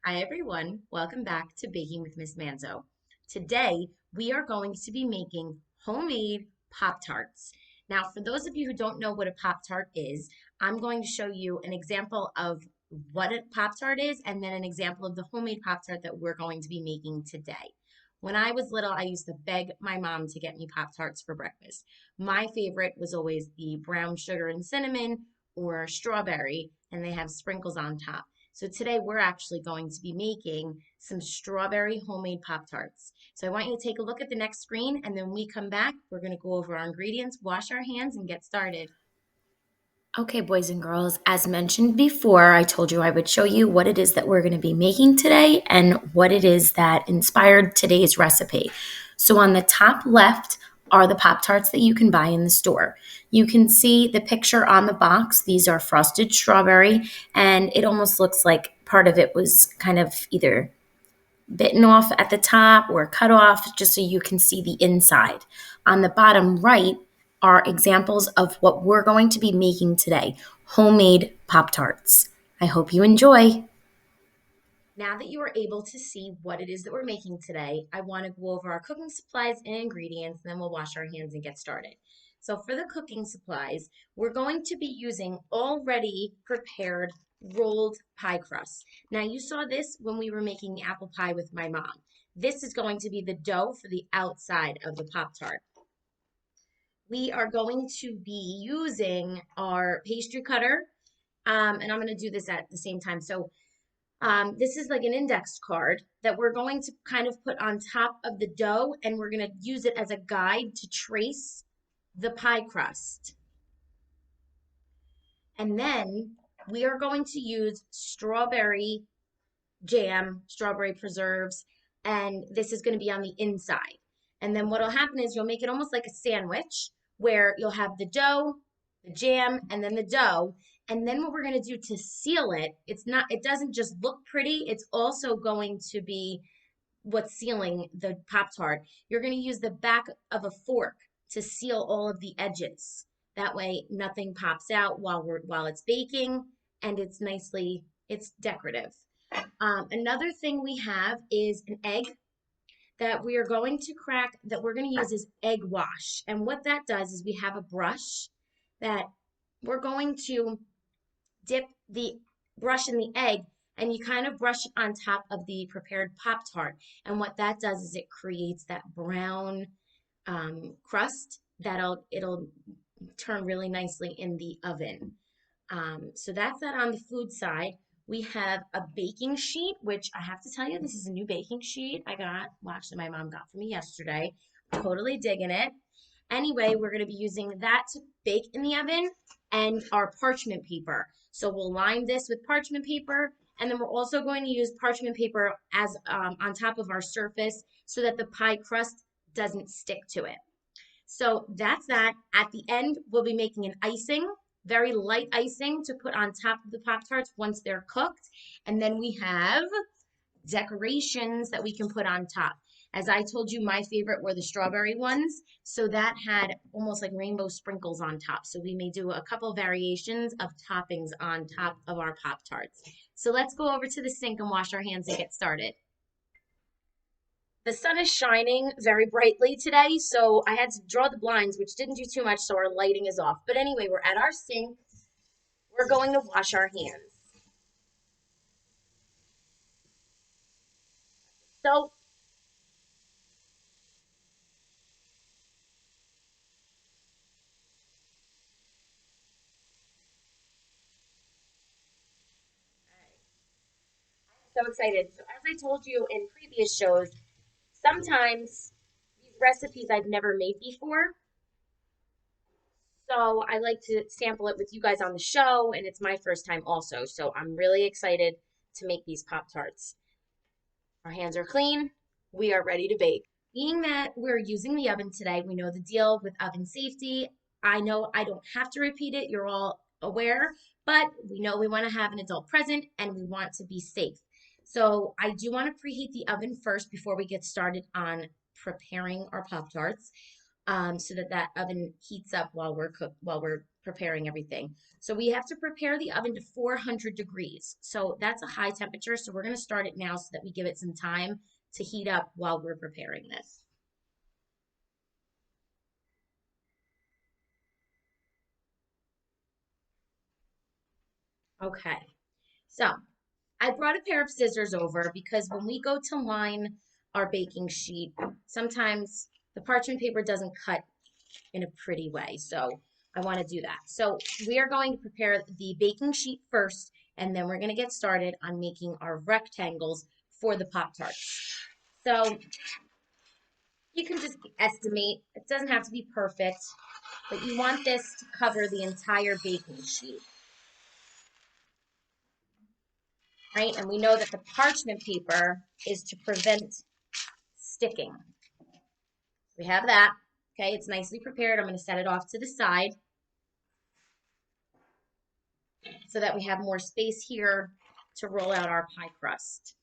Hi everyone, welcome back to Baking with Miss Manzo. Today we are going to be making homemade Pop Tarts. Now, for those of you who don't know what a Pop Tart is, I'm going to show you an example of what a Pop Tart is and then an example of the homemade Pop Tart that we're going to be making today. When I was little, I used to beg my mom to get me Pop Tarts for breakfast. My favorite was always the brown sugar and cinnamon or strawberry, and they have sprinkles on top. So today we're actually going to be making some strawberry homemade Pop Tarts. So I want you to take a look at the next screen, and then when we come back, we're going to go over our ingredients, wash our hands, and get started. Okay, boys and girls, as mentioned before, I told you I would show you what it is that we're going to be making today and what it is that inspired today's recipe. So, on the top left are the Pop Tarts that you can buy in the store. You can see the picture on the box. These are frosted strawberry, and it almost looks like part of it was kind of either bitten off at the top or cut off just so you can see the inside. On the bottom right are examples of what we're going to be making today, homemade Pop Tarts. I hope you enjoy. Now that you are able to see what it is that we're making today, I want to go over our cooking supplies and ingredients, and then we'll wash our hands and get started. So for the cooking supplies, we're going to be using already prepared rolled pie crust. Now you saw this when we were making the apple pie with my mom. This is going to be the dough for the outside of the Pop-Tart. We are going to be using our pastry cutter, and I'm going to do this at the same time. So this is like an index card that we're going to kind of put on top of the dough, and we're going to use it as a guide to trace the pie crust. And then we are going to use strawberry jam, strawberry preserves, and this is going to be on the inside. And then what'll happen is you'll make it almost like a sandwich where you'll have the dough, the jam, and then the dough. And then what we're going to do to seal it, it doesn't just look pretty, it's also going to be what's sealing the Pop Tart. You're going to use the back of a fork to seal all of the edges. That way nothing pops out while it's baking, and it's decorative. Another thing we have is an egg that we are going to crack that we're going to use is egg wash. And what that does is we have a brush that we're going to dip the brush in the egg, and you kind of brush it on top of the prepared Pop Tart. And what that does is it creates that brown crust it'll turn really nicely in the oven. So that's that on the food side. We have a baking sheet, which I have to tell you, this is a new baking sheet that my mom got for me yesterday. Totally digging it. Anyway, we're going to be using that to bake in the oven and our parchment paper. So we'll line this with parchment paper, and then we're also going to use parchment paper as on top of our surface so that the pie crust doesn't stick to it. So that's that. At the end, we'll be making an icing, very light icing to put on top of the Pop Tarts once they're cooked. And then we have decorations that we can put on top. As I told you, my favorite were the strawberry ones. So that had almost like rainbow sprinkles on top. So we may do a couple variations of toppings on top of our Pop Tarts. So let's go over to the sink and wash our hands and get started. The sun is shining very brightly today, so I had to draw the blinds, which didn't do too much, so our lighting is off. But anyway, we're at our sink. We're going to wash our hands. So, so excited. So, as I told you in previous shows, sometimes these recipes I've never made before. So, I like to sample it with you guys on the show, and it's my first time also. So, I'm really excited to make these Pop Tarts. Our hands are clean. We are ready to bake. Being that we're using the oven today, we know the deal with oven safety. I know I don't have to repeat it, you're all aware, but we know we want to have an adult present and we want to be safe. So I do want to preheat the oven first before we get started on preparing our Pop Tarts, so that oven heats up while we're preparing everything. So we have to prepare the oven to 400 degrees. So that's a high temperature. So we're going to start it now so that we give it some time to heat up while we're preparing this. Okay. So I brought a pair of scissors over because when we go to line our baking sheet, sometimes the parchment paper doesn't cut in a pretty way. So I want to do that. So we are going to prepare the baking sheet first, and then we're going to get started on making our rectangles for the Pop Tarts. So you can just estimate, it doesn't have to be perfect, but you want this to cover the entire baking sheet, right? And we know that the parchment paper is to prevent sticking. We have that. Okay, it's nicely prepared. I'm going to set it off to the side so that we have more space here to roll out our pie crust.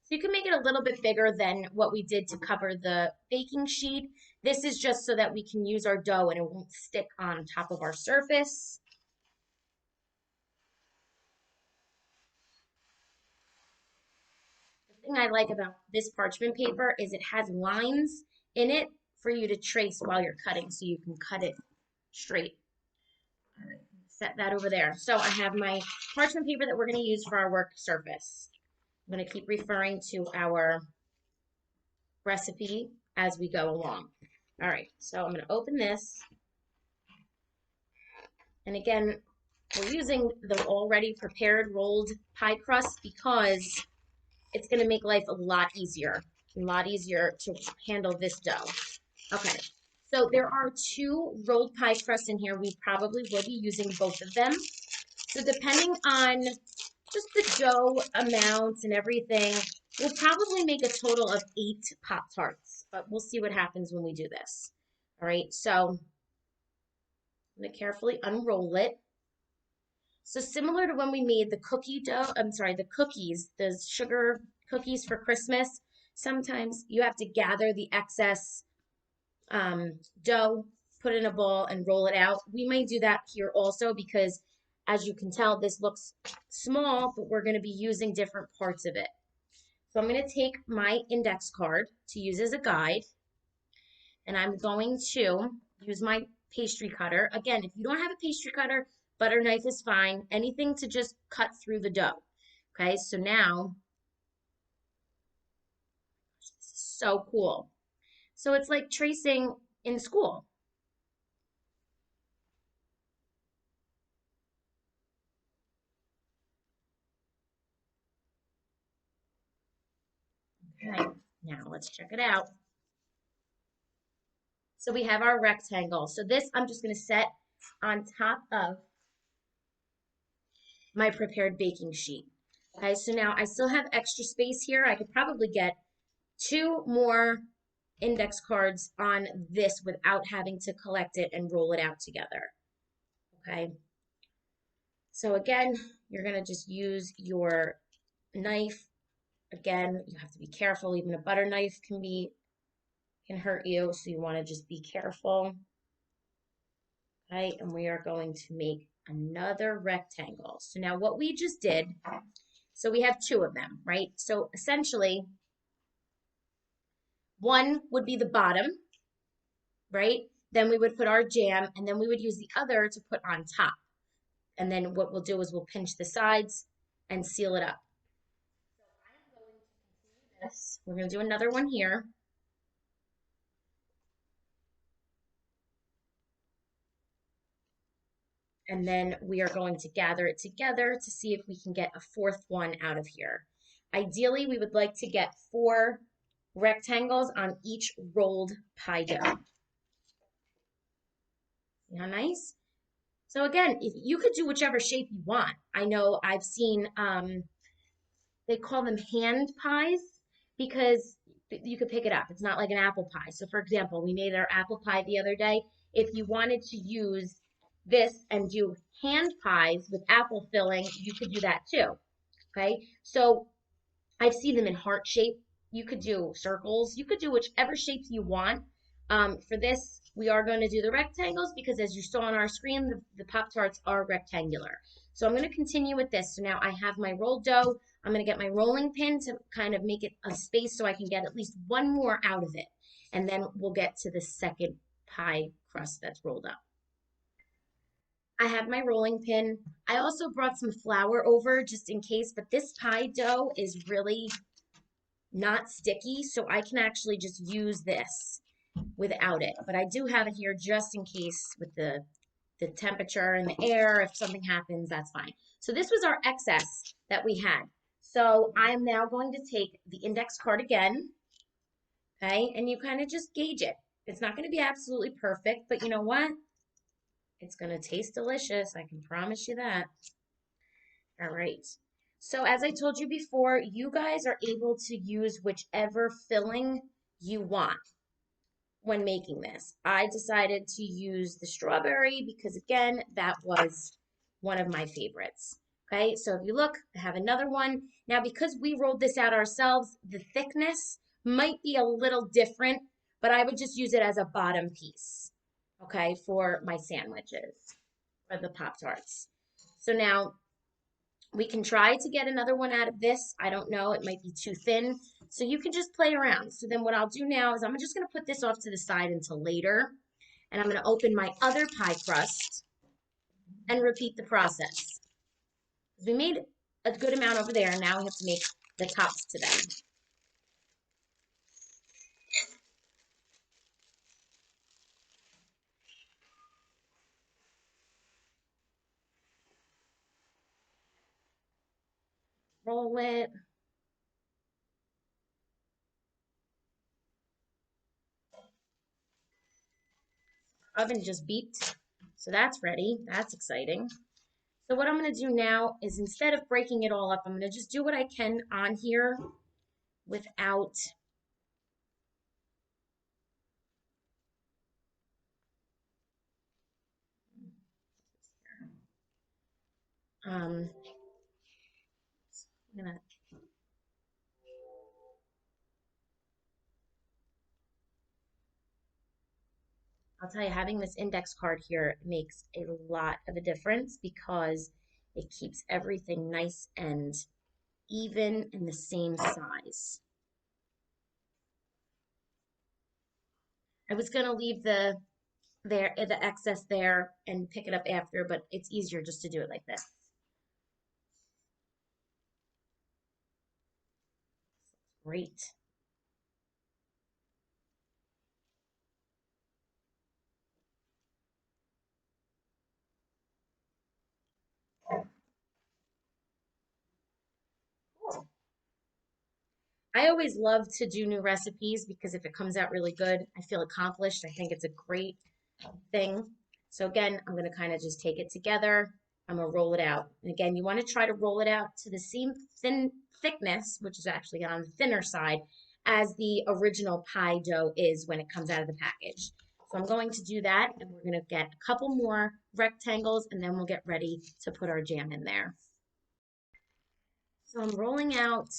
So you can make it a little bit bigger than what we did to cover the baking sheet. This is just so that we can use our dough and it won't stick on top of our surface. The thing I like about this parchment paper is it has lines in it for you to trace while you're cutting so you can cut it straight. All right, set that over there. So I have my parchment paper that we're going to use for our work surface. I'm going to keep referring to our recipe as we go along. All right, so I'm going to open this. And again, we're using the already prepared rolled pie crust because it's going to make life a lot easier to handle this dough. Okay, so there are two rolled pie crusts in here. We probably will be using both of them. So depending on just the dough amounts and everything, we'll probably make a total of 8 Pop Tarts, but we'll see what happens when we do this. All right, so I'm going to carefully unroll it. So similar to when we made the cookie dough, I'm sorry, the cookies, the sugar cookies for Christmas, sometimes you have to gather the excess dough, put it in a bowl and roll it out. We may do that here also because as you can tell, this looks small, but we're going to be using different parts of it. So I'm going to take my index card to use as a guide, and I'm going to use my pastry cutter. Again, if you don't have a pastry cutter, butter knife is fine. Anything to just cut through the dough. Okay, so now, this is so cool. So it's like tracing in school. Okay, now let's check it out. So we have our rectangle. So this I'm just going to set on top of my prepared baking sheet. Okay, so now I still have extra space here. I could probably get 2 more index cards on this without having to collect it and roll it out together. Okay, so again, you're going to just use your knife. Again, you have to be careful. Even a butter knife can hurt you, so you want to just be careful. Okay, and we are going to make another rectangle. So now what we just did, so we have 2 of them, right? So essentially, one would be the bottom, right? Then we would put our jam, and then we would use the other to put on top. And then what we'll do is we'll pinch the sides and seal it up. So I'm going to continue this. We're going to do another one here. And then we are going to gather it together to see if we can get a 4th one out of here. Ideally, we would like to get 4 rectangles on each rolled pie dough. See how nice? So again, if you could do whichever shape you want. I know I've seen they call them hand pies because you could pick it up. It's not like an apple pie. So for example, we made our apple pie the other day. If you wanted to use this and do hand pies with apple filling, you could do that too. Okay. So I've seen them in heart shape. You could do circles. You could do whichever shapes you want. For this, we are going to do the rectangles because as you saw on our screen, the Pop Tarts are rectangular. So I'm going to continue with this. So now I have my rolled dough. I'm going to get my rolling pin to kind of make it a space so I can get at least one more out of it. And then we'll get to the second pie crust that's rolled up. I have my rolling pin. I also brought some flour over just in case, but this pie dough is really not sticky, so I can actually just use this without it. But I do have it here just in case with the temperature and the air. If something happens, that's fine. So this was our excess that we had. So I'm now going to take the index card again, okay? And you kind of just gauge it. It's not going to be absolutely perfect, but you know what? It's going to taste delicious. I can promise you that. All right. So as I told you before, you guys are able to use whichever filling you want when making this. I decided to use the strawberry because again, that was one of my favorites. Okay, so if you look, I have another one. Now, because we rolled this out ourselves, the thickness might be a little different, but I would just use it as a bottom piece, okay, for my sandwiches or the Pop Tarts. So now we can try to get another one out of this. I don't know, it might be too thin. So you can just play around. So then what I'll do now is I'm just gonna put this off to the side until later. And I'm gonna open my other pie crust and repeat the process. We made a good amount over there, and now we have to make the tops to them. Roll it. Oven just beeped. So that's ready. That's exciting. So what I'm going to do now is instead of breaking it all up, I'm going to just do what I can on here without I'm gonna I'll tell you, having this index card here makes a lot of a difference because it keeps everything nice and even and the same size. I was gonna leave the excess there and pick it up after, but it's easier just to do it like this. Great. Cool. I always love to do new recipes because if it comes out really good, I feel accomplished. I think it's a great thing. So again, I'm going to kind of just take it together. I'm going to roll it out. And again, you want to try to roll it out to the same thin thickness, which is actually on the thinner side, as the original pie dough is when it comes out of the package. So I'm going to do that, and we're going to get a couple more rectangles, and then we'll get ready to put our jam in there. So I'm rolling out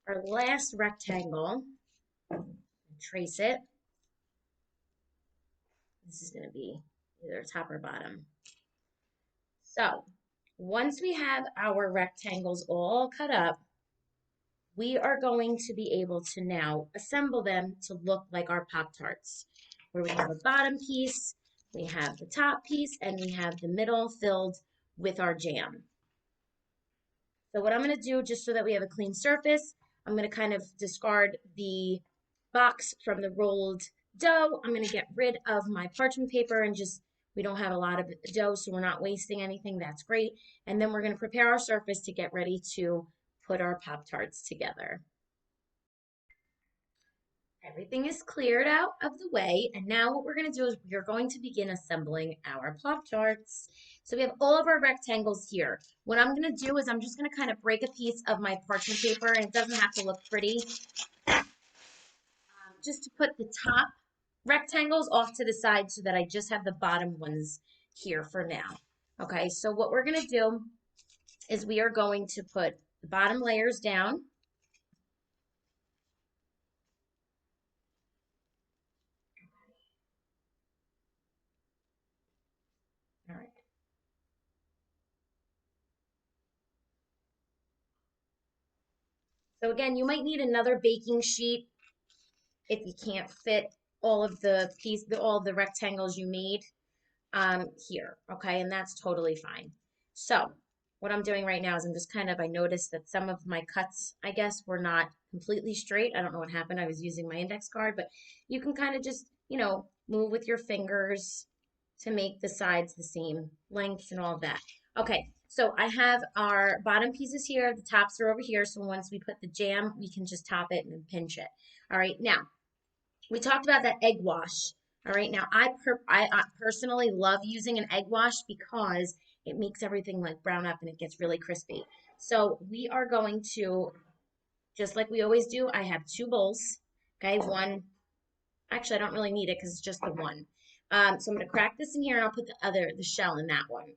our last rectangle. Trace it. This is going to be either top or bottom. So once we have our rectangles all cut up, we are going to be able to now assemble them to look like our Pop Tarts, where we have a bottom piece, we have the top piece, and we have the middle filled with our jam. So what I'm going to do, just so that we have a clean surface, I'm going to kind of discard the box from the rolled dough. I'm going to get rid of my parchment paper and just, we don't have a lot of dough, so we're not wasting anything. That's great. And then we're going to prepare our surface to get ready to put our Pop Tarts together. Everything is cleared out of the way, and now what we're going to do is we're going to begin assembling our Pop Tarts. So we have all of our rectangles here. What I'm going to do is I'm just going to kind of break a piece of my parchment paper, and it doesn't have to look pretty, just to put the top rectangles off to the side so that I just have the bottom ones here for now. Okay, so what we're gonna do is we are going to put the bottom layers down. All right. So again, you might need another baking sheet if you can't fit all of all of the rectangles you made here, okay? And that's totally fine. So what I'm doing right now is I'm just I noticed that some of my cuts, I guess, were not completely straight. I don't know what happened. I was using my index card, but you can kind of just, move with your fingers to make the sides the same length and all of that. Okay, so I have our bottom pieces here. The tops are over here. So once we put the jam, we can just top it and pinch it. All right, now we talked about that egg wash. All right, now I personally love using an egg wash because it makes everything like brown up and it gets really crispy. So we are going to, just like we always do, I have two bowls. Okay, one, actually I don't really need it because it's just the one. So I'm gonna crack this in here and I'll put the shell in that one.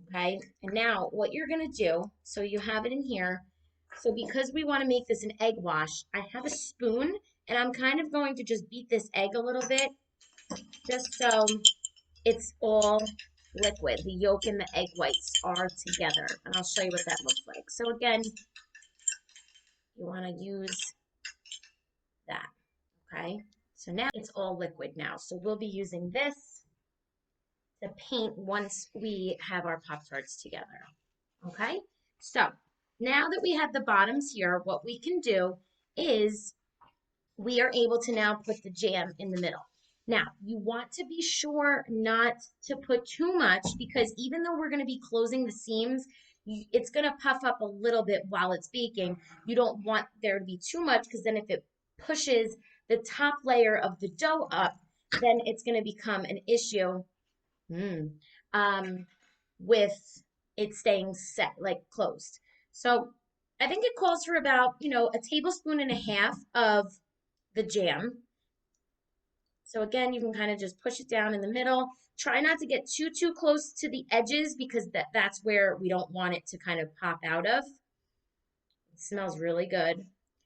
Okay, and now what you're gonna do, so you have it in here. So because we want to make this an egg wash, I have a spoon and I'm kind of going to just beat this egg a little bit just so it's all liquid. The yolk and the egg whites are together. And I'll show you what that looks like. So again, you want to use that, okay? So now it's all liquid now. So we'll be using this to paint once we have our Pop Tarts together, okay? So now that we have the bottoms here, what we can do is we are able to now put the jam in the middle. Now, you want to be sure not to put too much because even though we're going to be closing the seams, it's going to puff up a little bit while it's baking. You don't want there to be too much because then if it pushes the top layer of the dough up, then it's going to become an issue mm, um, with it staying set, like closed. So I think it calls for about, a tablespoon and a half of the jam. So again, you can kind of just push it down in the middle. Try not to get too close to the edges because that's where we don't want it to kind of pop out of. It smells really good.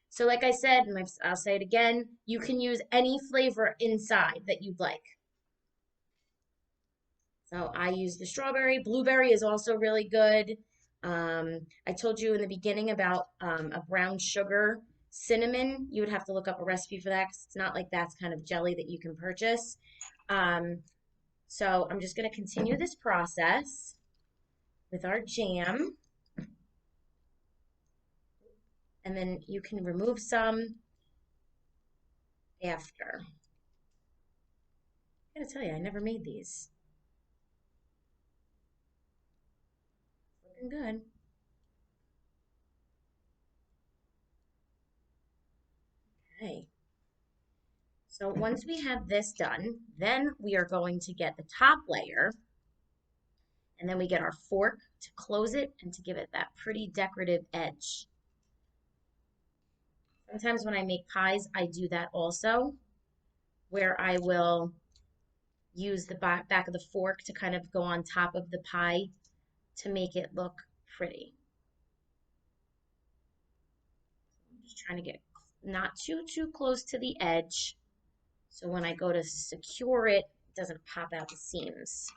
So like I said, and I'll say it again, you can use any flavor inside that you'd like. So I use the strawberry. Blueberry is also really good. I told you in the beginning about a brown sugar cinnamon. You would have to look up a recipe for that because it's not like that's kind of jelly that you can purchase. Um, so I'm just going to continue this process with our jam. And then you can remove some after. I gotta tell you, I never made these. Looking good. Okay. So once we have this done, then we are going to get the top layer and then we get our fork to close it and to give it that pretty decorative edge. Sometimes when I make pies, I do that also, where I will use the back of the fork to kind of go on top of the pie to make it look pretty. I'm just trying to get not too close to the edge, so when I go to secure it, it doesn't pop out the seams.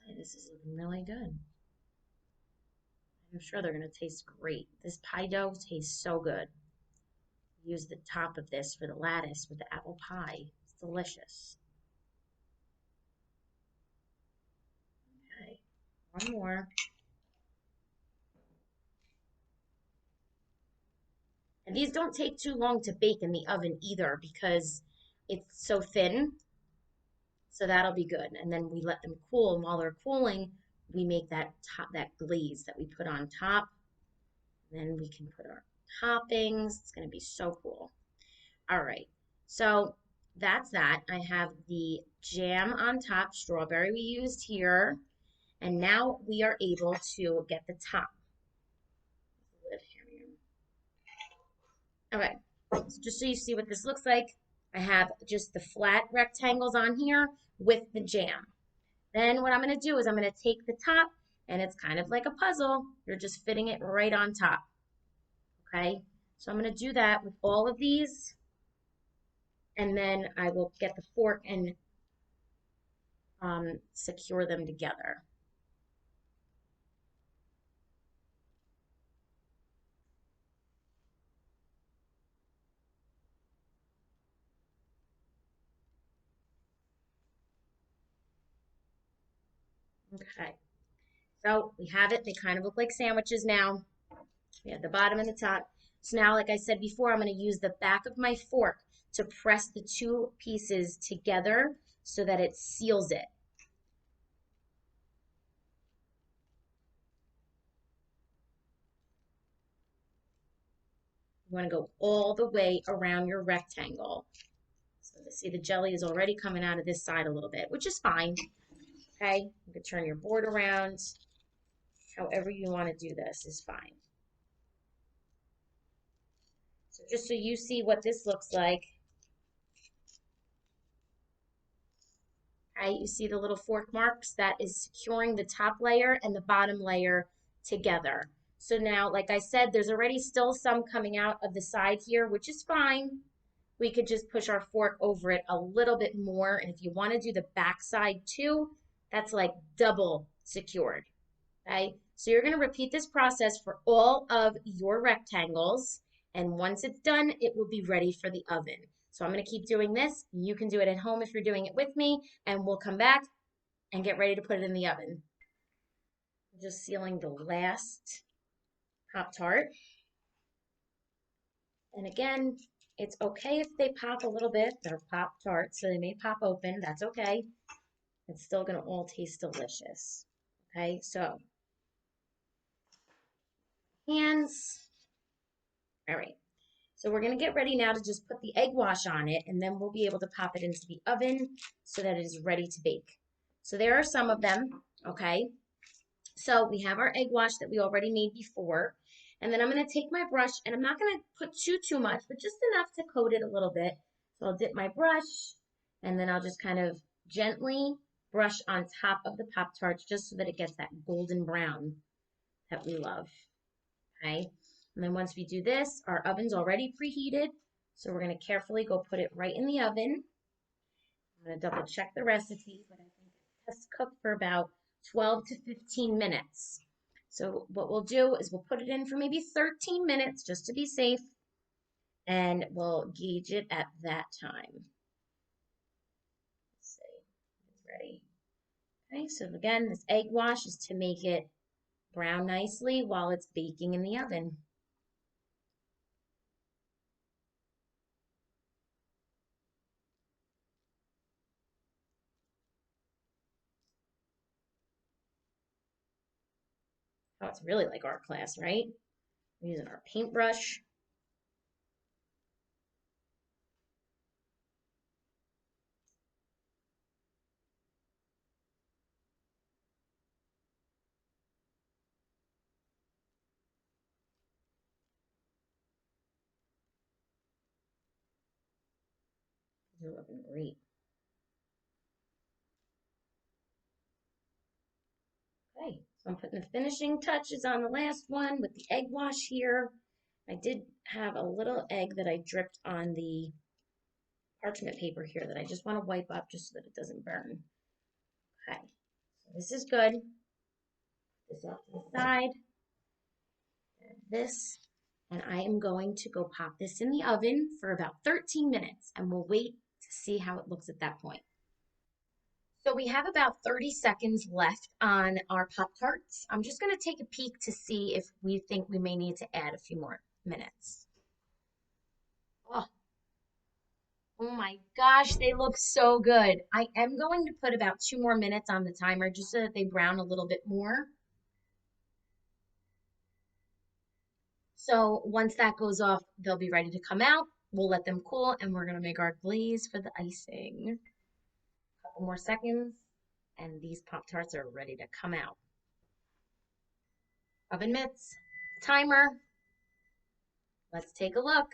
I tell you, this is looking really good. I'm sure they're going to taste great. This pie dough tastes so good. Use the top of this for the lattice with the apple pie. It's delicious. Okay, one more. And these don't take too long to bake in the oven either because it's so thin. So that'll be good. And then we let them cool. And while they're cooling, we make that glaze that we put on top. Then we can put our toppings. It's going to be so cool. All right. So that's that. I have the jam on top, strawberry we used here. And now we are able to get the top. Okay, so just so you see what this looks like, I have just the flat rectangles on here with the jam. Then what I'm going to do is I'm going to take the top, and it's kind of like a puzzle. You're just fitting it right on top. Okay, so I'm going to do that with all of these, and then I will get the fork and secure them together. Okay, so we have it. They kind of look like sandwiches now. We have the bottom and the top. So now, like I said before, I'm going to use the back of my fork to press the two pieces together so that it seals it. You want to go all the way around your rectangle. So see the jelly is already coming out of this side a little bit, which is fine. Okay, you can turn your board around. However you want to do this is fine. So just so you see what this looks like, okay, you see the little fork marks? That is securing the top layer and the bottom layer together. So now, like I said, there's already still some coming out of the side here, which is fine. We could just push our fork over it a little bit more. And if you want to do the back side too, that's like double secured. Okay, so you're going to repeat this process for all of your rectangles. And once it's done, it will be ready for the oven. So I'm going to keep doing this. You can do it at home if you're doing it with me, and we'll come back and get ready to put it in the oven. Just sealing the last Pop Tart. And again, it's okay if they pop a little bit. They're Pop Tarts, so they may pop open. That's okay. It's still going to all taste delicious. Okay, so hands. All right. So we're going to get ready now to just put the egg wash on it, and then we'll be able to pop it into the oven so that it is ready to bake. So there are some of them, okay? So we have our egg wash that we already made before. And then I'm going to take my brush, and I'm not going to put too much, but just enough to coat it a little bit. So I'll dip my brush, and then I'll just kind of gently brush on top of the Pop Tarts just so that it gets that golden brown that we love, okay? And then once we do this, our oven's already preheated. So we're going to carefully go put it right in the oven. I'm going to double check the recipe, but I think it has cooked for about 12 to 15 minutes. So what we'll do is we'll put it in for maybe 13 minutes just to be safe, and we'll gauge it at that time. Let's see, it's ready. Okay, so again, this egg wash is to make it brown nicely while it's baking in the oven. Oh, it's really like art class, right? We're using our paintbrush. They're looking great. Okay, so I'm putting the finishing touches on the last one with the egg wash here. I did have a little egg that I dripped on the parchment paper here that I just want to wipe up just so that it doesn't burn. Okay, so this is good. This off to the side. And this. And I am going to go pop this in the oven for about 13 minutes, and we'll wait to see how it looks at that point. So we have about 30 seconds left on our Pop Tarts. I'm just going to take a peek to see if we think we may need to add a few more minutes. Oh, oh my gosh, they look so good. I am going to put about 2 more minutes on the timer just so that they brown a little bit more. So once that goes off, they'll be ready to come out. We'll let them cool, and we're going to make our glaze for the icing. A couple more seconds, and these Pop Tarts are ready to come out. Oven mitts, timer. Let's take a look.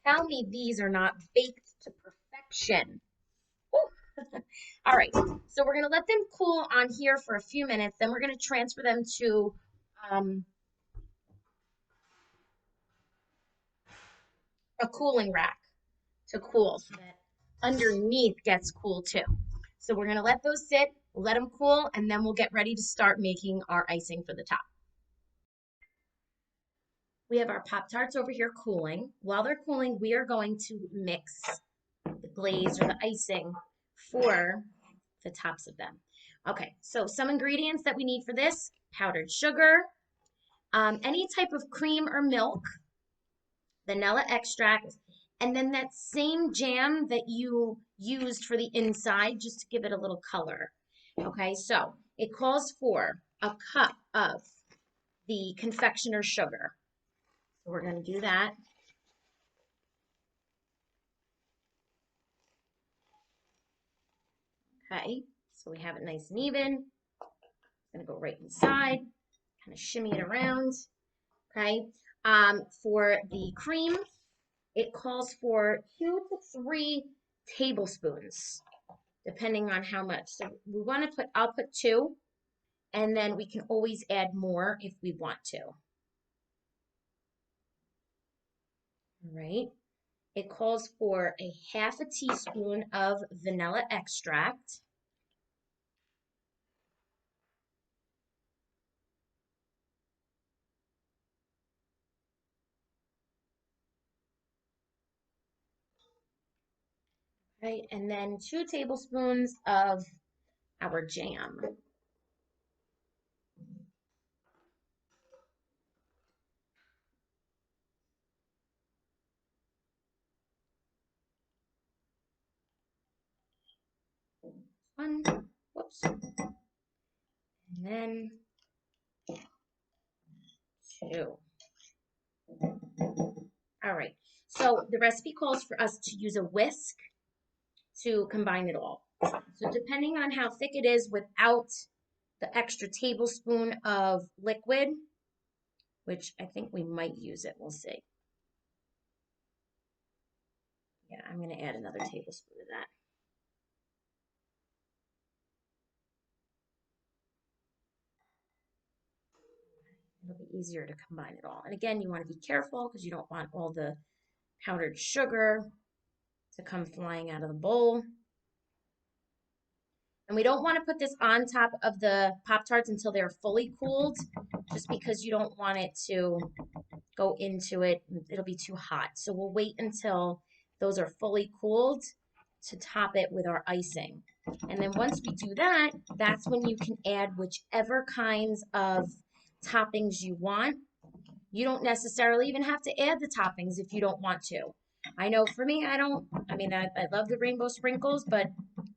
Tell me these are not baked to perfection. Woo. All right, so we're gonna let them cool on here for a few minutes. Then we're gonna transfer them to um, a cooling rack to cool so that underneath gets cool too. So we're gonna let those sit, let them cool, and then we'll get ready to start making our icing for the top. We have our Pop Tarts over here cooling. While they're cooling, we are going to mix the glaze or the icing for the tops of them. Okay, so some ingredients that we need for this: powdered sugar, any type of cream or milk, vanilla extract, and then that same jam that you used for the inside just to give it a little color. Okay, so it calls for a cup of the confectioner's sugar. So we're going to do that. Okay, so we have it nice and even. Gonna go right inside, kind of shimmy it around. Okay, for the cream, it calls for 2 to 3 tablespoons, depending on how much. So we want to put, I'll put 2, and then we can always add more if we want to. All right. It calls for a half a teaspoon of vanilla extract. Right, and then 2 tablespoons of our jam. 1, whoops, and then 2. All right, so the recipe calls for us to use a whisk to combine it all. So depending on how thick it is without the extra tablespoon of liquid, which I think we might use it, we'll see. Yeah, I'm going to add another tablespoon of that. It'll be easier to combine it all. And again, you want to be careful because you don't want all the powdered sugar to come flying out of the bowl. And we don't want to put this on top of the Pop Tarts until they're fully cooled, just because you don't want it to go into it. It'll be too hot. So we'll wait until those are fully cooled to top it with our icing. And then once we do that, that's when you can add whichever kinds of toppings you want. You don't necessarily even have to add the toppings if you don't want to. I know for me, I love the rainbow sprinkles, but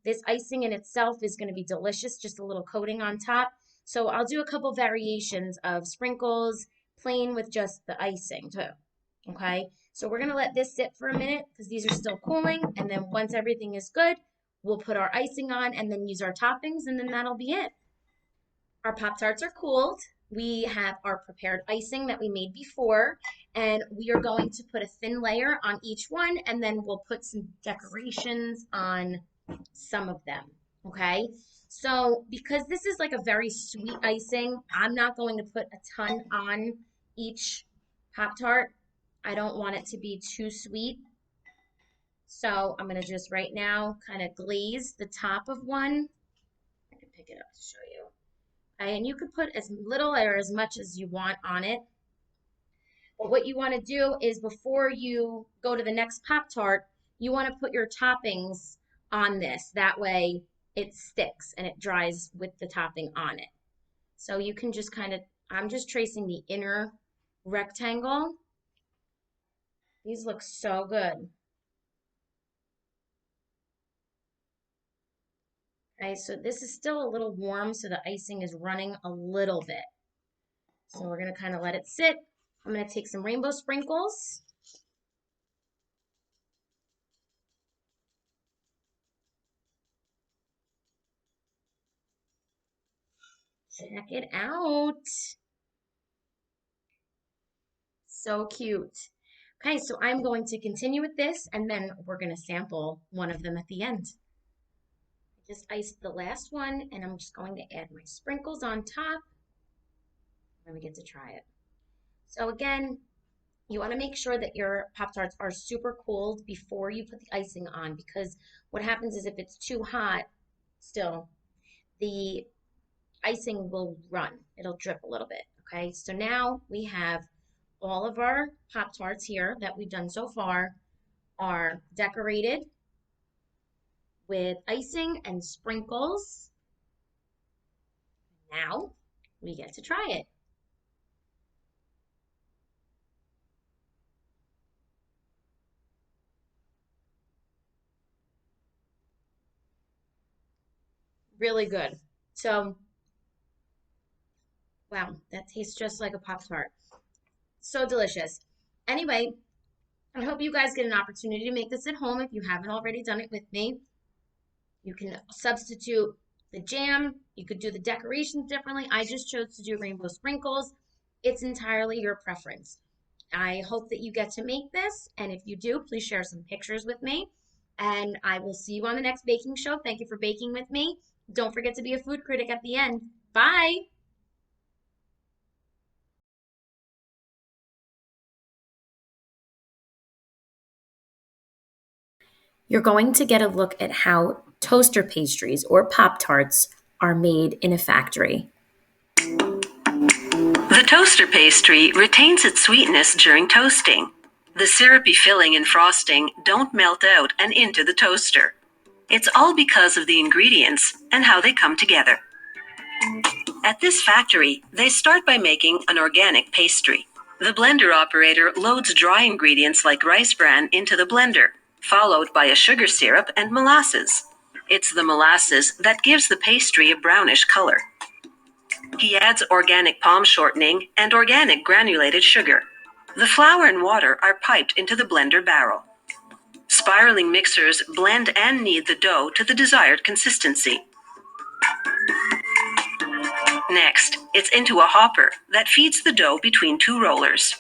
this icing in itself is going to be delicious, just a little coating on top. So I'll do a couple variations of sprinkles, plain with just the icing too. Okay, so we're going to let this sit for a minute because these are still cooling. And then once everything is good, we'll put our icing on and then use our toppings, and then that'll be it. Our Pop Tarts are cooled. We have our prepared icing that we made before, and we are going to put a thin layer on each one, and then we'll put some decorations on some of them. Okay, so because this is like a very sweet icing, I'm not going to put a ton on each Pop Tart. I don't want it to be too sweet. So I'm going to just right now kind of glaze the top of one. I can pick it up to show you. And you could put as little or as much as you want on it. But what you want to do is before you go to the next Pop Tart, you want to put your toppings on this. That way it sticks and it dries with the topping on it. So you can just kind of, I'm just tracing the inner rectangle. These look so good. Okay, so this is still a little warm, so the icing is running a little bit. So we're going to kind of let it sit. I'm going to take some rainbow sprinkles. Check it out. So cute. Okay, so I'm going to continue with this and then we're going to sample one of them at the end. I just iced the last one and I'm just going to add my sprinkles on top. Then we get to try it. So again, you want to make sure that your Pop Tarts are super cooled before you put the icing on because what happens is if it's too hot still, the icing will run. It'll drip a little bit. Okay, so now we have all of our Pop Tarts here that we've done so far are decorated with icing and sprinkles. Now we get to try it. Really good. So, wow, that tastes just like a Pop Tart. So delicious. Anyway, I hope you guys get an opportunity to make this at home if you haven't already done it with me. You can substitute the jam. You could do the decorations differently. I just chose to do rainbow sprinkles. It's entirely your preference. I hope that you get to make this. And if you do, please share some pictures with me. And I will see you on the next baking show. Thank you for baking with me. Don't forget to be a food critic at the end. Bye. You're going to get a look at how toaster pastries or Pop Tarts are made in a factory. The toaster pastry retains its sweetness during toasting. The syrupy filling and frosting don't melt out and into the toaster. It's all because of the ingredients and how they come together. At this factory, they start by making an organic pastry. The blender operator loads dry ingredients like rice bran into the blender, followed by a sugar syrup and molasses. It's the molasses that gives the pastry a brownish color. He adds organic palm shortening and organic granulated sugar. The flour and water are piped into the blender barrel. Spiraling mixers blend and knead the dough to the desired consistency. Next, it's into a hopper that feeds the dough between two rollers.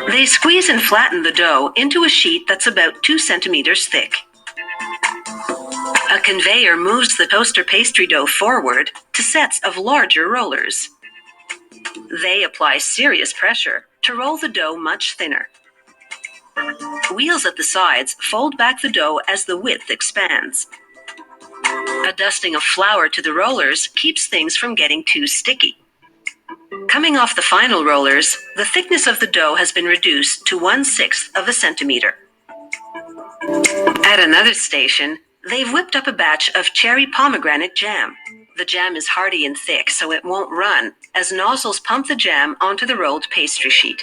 They squeeze and flatten the dough into a sheet that's about 2 centimeters thick. A conveyor moves the toaster pastry dough forward to sets of larger rollers. They apply serious pressure to roll the dough much thinner. Wheels at the sides fold back the dough as the width expands. A dusting of flour to the rollers keeps things from getting too sticky. Coming off the final rollers, the thickness of the dough has been reduced to 1/6 of a centimeter. At another station, they've whipped up a batch of cherry pomegranate jam. The jam is hearty and thick, so it won't run, as nozzles pump the jam onto the rolled pastry sheet.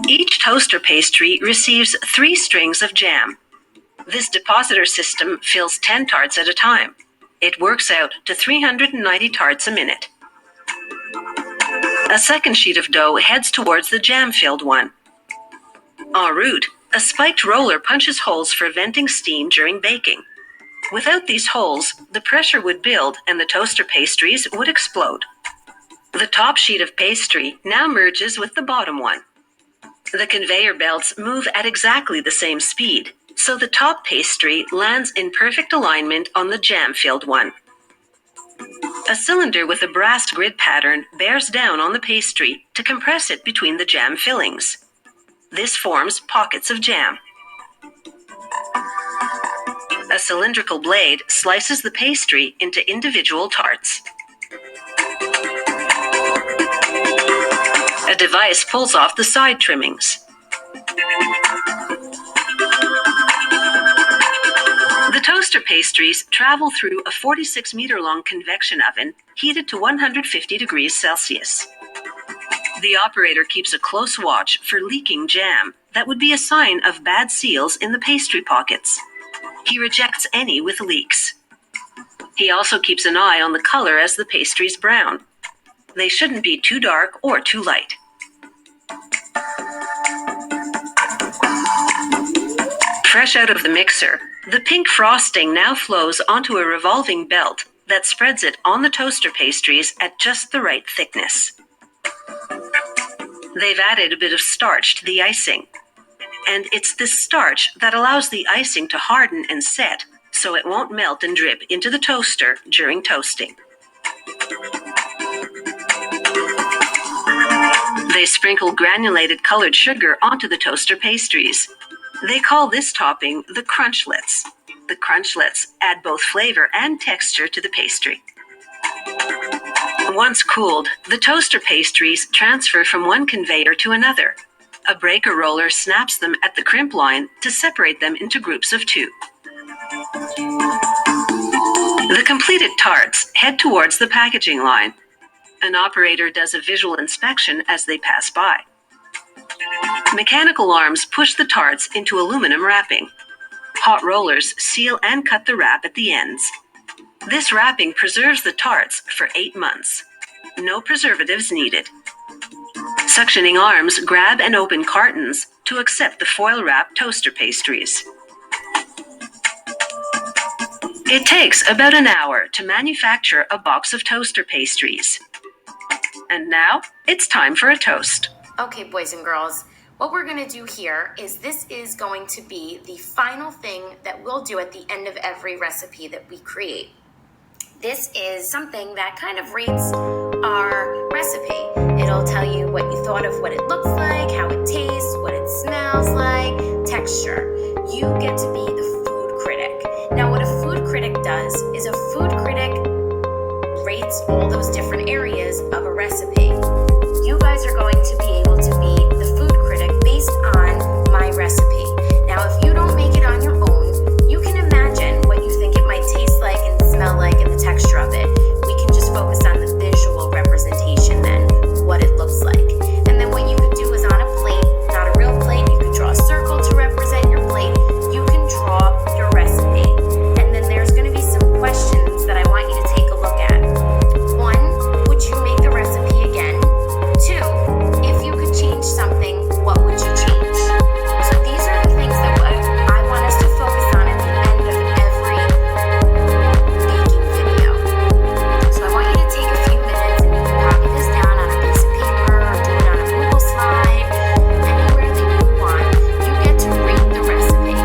Each toaster pastry receives 3 strings of jam. This depositor system fills 10 tarts at a time. It works out to 390 tarts a minute. A second sheet of dough heads towards the jam-filled one. En route, a spiked roller punches holes for venting steam during baking. Without these holes, the pressure would build and the toaster pastries would explode. The top sheet of pastry now merges with the bottom one. The conveyor belts move at exactly the same speed, so the top pastry lands in perfect alignment on the jam-filled one. A cylinder with a brass grid pattern bears down on the pastry to compress it between the jam fillings. This forms pockets of jam. A cylindrical blade slices the pastry into individual tarts. A device pulls off the side trimmings. The toaster pastries travel through a 46-meter-long convection oven heated to 150 degrees Celsius. The operator keeps a close watch for leaking jam that would be a sign of bad seals in the pastry pockets. He rejects any with leaks. He also keeps an eye on the color as the pastries brown. They shouldn't be too dark or too light. Fresh out of the mixer, the pink frosting now flows onto a revolving belt that spreads it on the toaster pastries at just the right thickness. They've added a bit of starch to the icing. And it's this starch that allows the icing to harden and set so it won't melt and drip into the toaster during toasting. They sprinkle granulated colored sugar onto the toaster pastries. They call this topping the crunchlets. The crunchlets add both flavor and texture to the pastry. Once cooled, the toaster pastries transfer from one conveyor to another. A breaker roller snaps them at the crimp line to separate them into groups of 2. The completed tarts head towards the packaging line. An operator does a visual inspection as they pass by. Mechanical arms push the tarts into aluminum wrapping. Hot rollers seal and cut the wrap at the ends. This wrapping preserves the tarts for 8 months. No preservatives needed. Suctioning arms grab and open cartons to accept the foil-wrapped toaster pastries. It takes about an hour to manufacture a box of toaster pastries. And now, it's time for a toast. Okay, boys and girls, what we're going to do here is this is going to be the final thing that we'll do at the end of every recipe that we create. This is something that kind of rates our recipe. It'll tell you what you thought of what it looks like, how it tastes, what it smells like, texture. You get to be the food critic. Now, what a food critic does is a food critic rates all those different areas of a recipe. You guys are going to be able to be the food critic based on my recipe. Now, if you don't make it on your own, you can imagine what you think it might taste like and smell like and the texture of it. We can just focus on the visual representation then, what it looks like. And then what you could do is on a plate, not a real plate, you could draw a circle to represent your plate. You can draw your recipe. And then there's going to be some questions that I want you to take a look at. 1, would you make the recipe again? 2, if you could change something, what would you change? So these are the things that I want us to focus on at the end of every baking video. So I want you to take a few minutes and you can copy this down on a piece of paper or do it on a Google slide, anywhere that you want. You get to rate the recipe.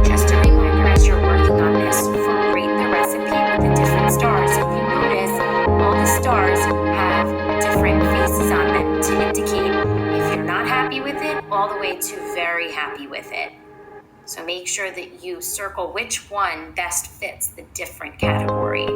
Just a reminder as you're working on this, for rate the recipe with the different stars. If you notice, all the stars have different faces on them to indicate if you're not happy with it, all the way to very happy with it. So make sure that you circle which one best fits the different category.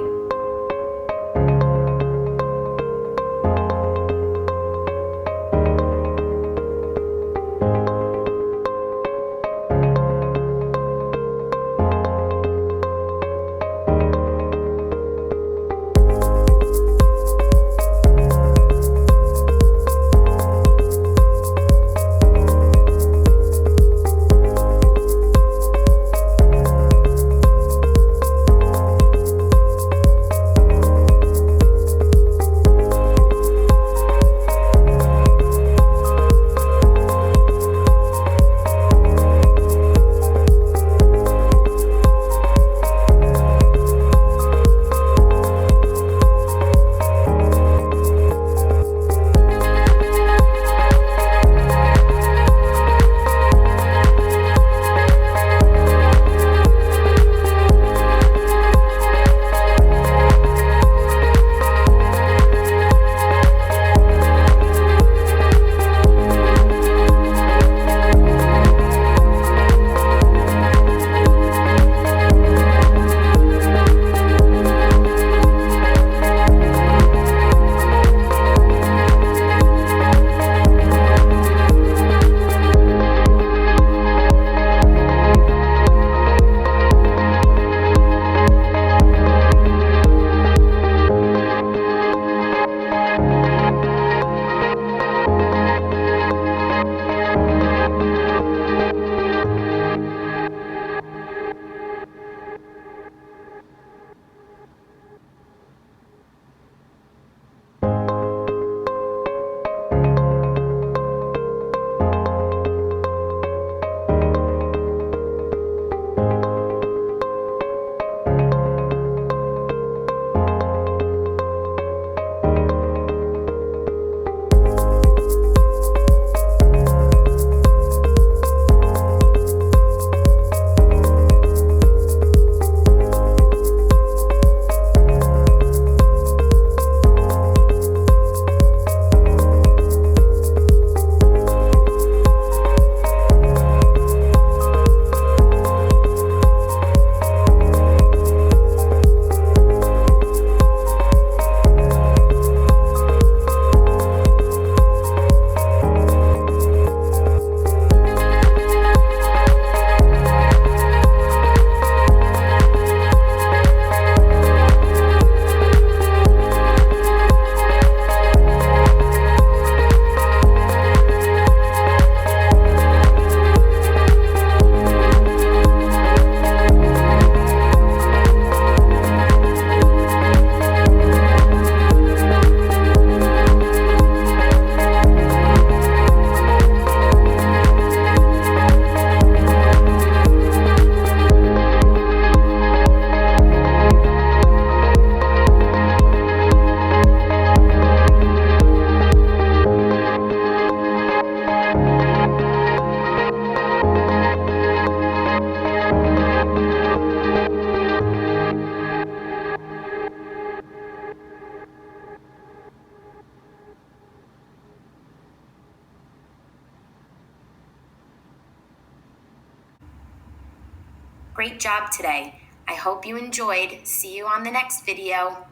Great job today. I hope you enjoyed. See you on the next video.